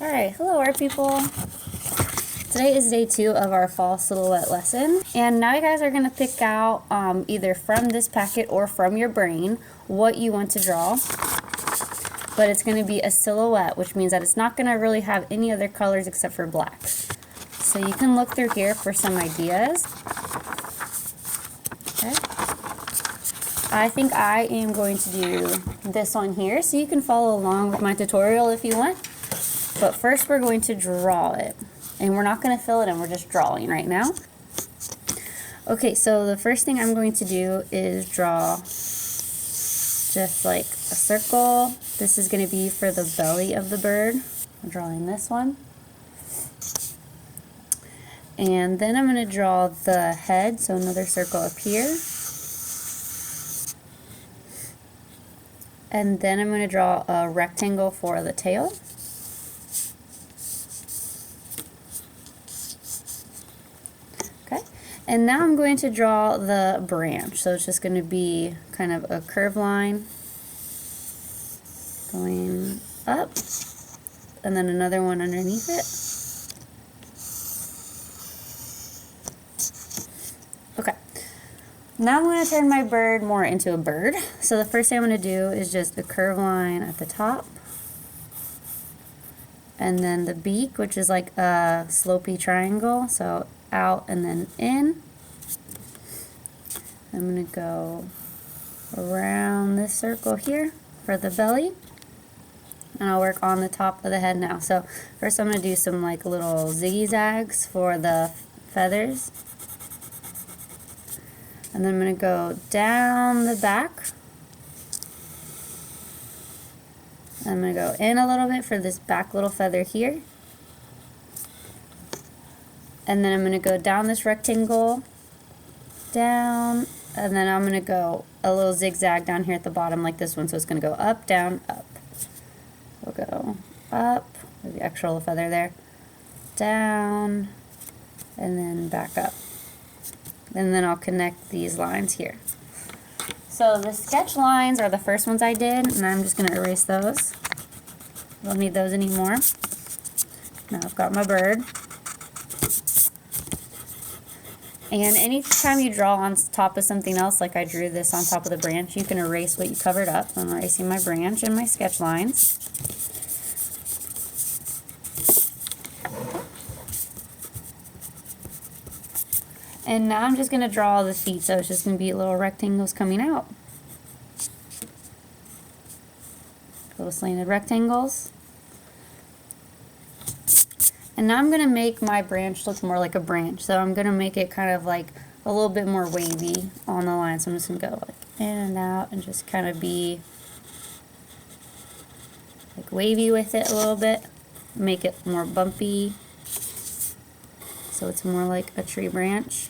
Alright, hello art people. Today is day 2 of our fall silhouette lesson, and now you guys are going to pick out either from this packet or from your brain what you want to draw. But it's going to be a silhouette, which means that it's not going to really have any other colors except for black. So you can look through here for some ideas. Okay. I think I am going to do this one here, so you can follow along with my tutorial if you want. But first we're going to draw it. And we're not going to fill it in, we're just drawing right now. Okay, so the first thing I'm going to do is draw just like a circle. This is going to be for the belly of the bird. I'm drawing this one. And then I'm going to draw the head, so another circle up here. And then I'm going to draw a rectangle for the tail. And now I'm going to draw the branch. So it's just going to be kind of a curved line going up and then another one underneath it. Okay. Now I'm going to turn my bird more into a bird. So the first thing I'm going to do is just a curved line at the top. And then the beak, which is like a slopey triangle. So out and then in. I'm going to go around this circle here for the belly, and I'll work on the top of the head now. So first I'm going to do some like little zigzags for the feathers, and then I'm going to go down the back. I'm going to go in a little bit for this back little feather here. And then I'm going to go down this rectangle, down, and then I'm going to go a little zigzag down here at the bottom like this one. So it's going to go up, down, up. We'll go up, with the extra little feather there, down, and then back up. And then I'll connect these lines here. So the sketch lines are the first ones I did, and I'm just going to erase those. Don't need those anymore. Now I've got my bird. And anytime you draw on top of something else, like I drew this on top of the branch, you can erase what you covered up. I'm erasing my branch and my sketch lines. And now I'm just going to draw the feet, so it's just going to be little rectangles coming out. Little slanted rectangles. And now I'm going to make my branch look more like a branch. So I'm going to make it kind of like a little bit more wavy on the line. So I'm just going to go like in and out and just kind of be like wavy with it a little bit. Make it more bumpy so it's more like a tree branch.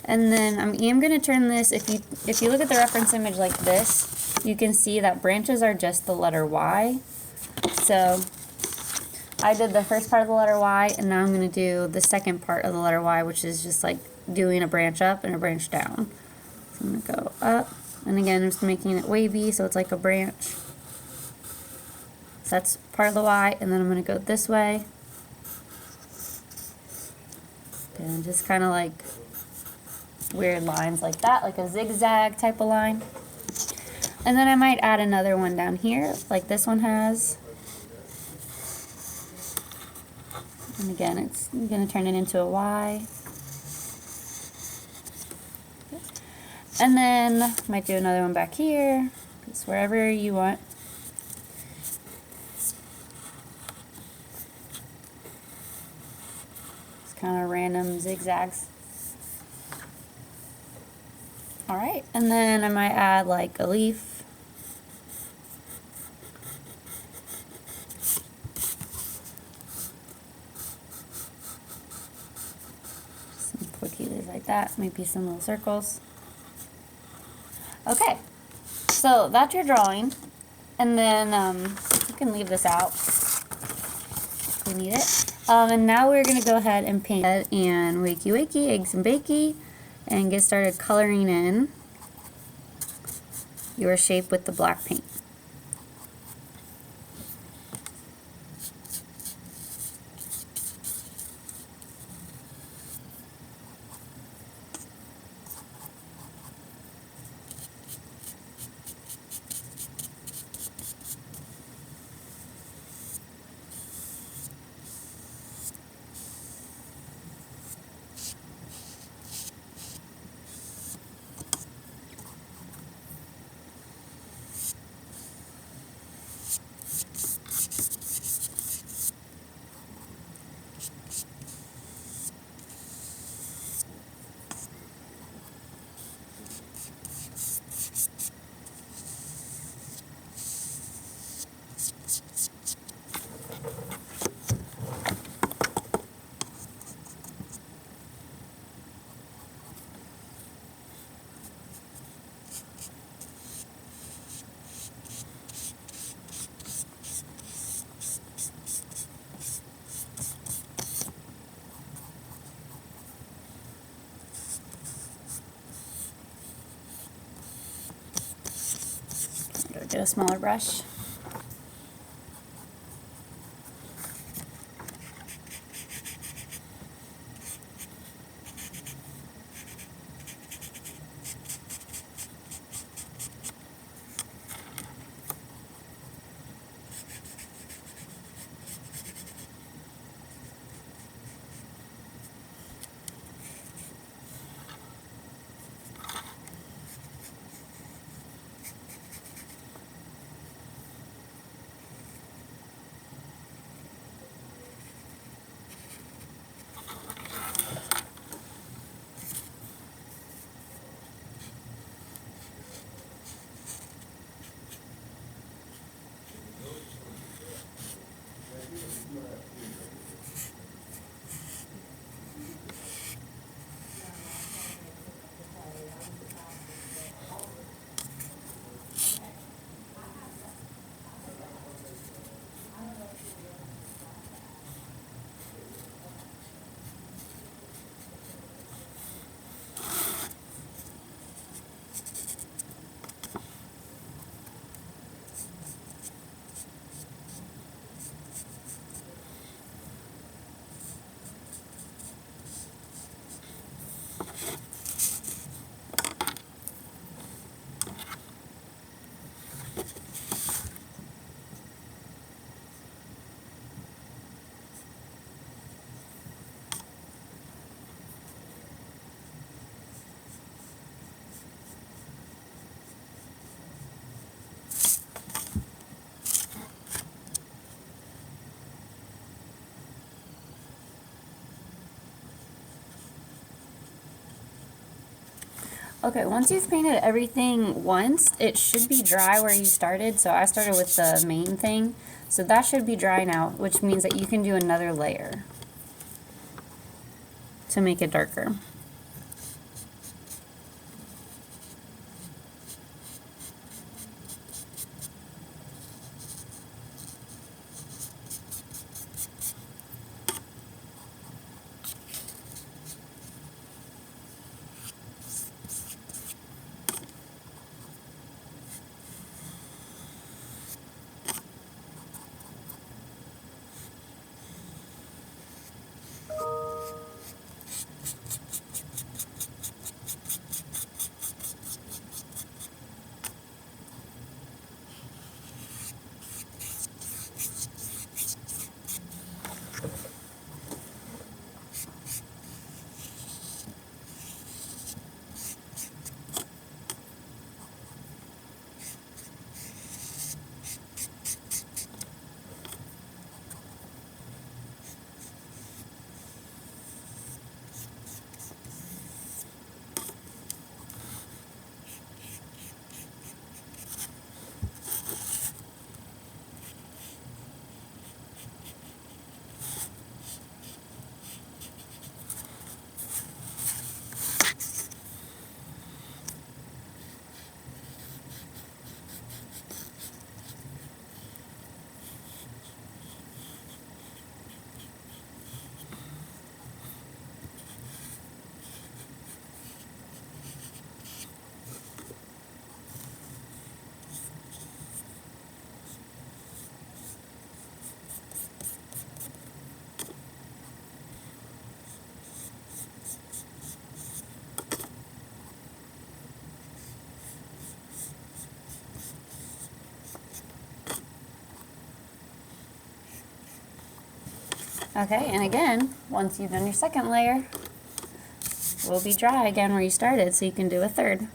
And then I am going to turn this, if you look at the reference image like this, you can see that branches are just the letter Y. So I did the first part of the letter Y, and now I'm going to do the second part of the letter Y, which is just like doing a branch up and a branch down. So I'm going to go up, and again I'm just making it wavy so it's like a branch. So that's part of the Y, and then I'm going to go this way. And just kind of like weird lines like that, like a zigzag type of line. And then I might add another one down here like this one has. And again, it's going to turn it into a Y. And then might do another one back here, just wherever you want. Just kind of random zigzags. Alright, and then I might add like a leaf. Some quickies like that, maybe some little circles. Okay, so that's your drawing. And then you can leave this out if you need it. And now we're going to go ahead and paint and wakey wakey, eggs and bakey, and get started coloring in your shape with the black paint. Get a smaller brush. Okay, once you've painted everything once, it should be dry where you started. So I started with the main thing. So that should be dry now, which means that you can do another layer to make it darker. Okay, and again, once you've done your second layer, will be dry again where you started, so you can do a third.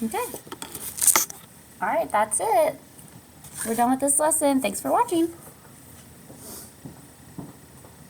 Okay. All right, that's it. We're done with this lesson. Thanks for watching.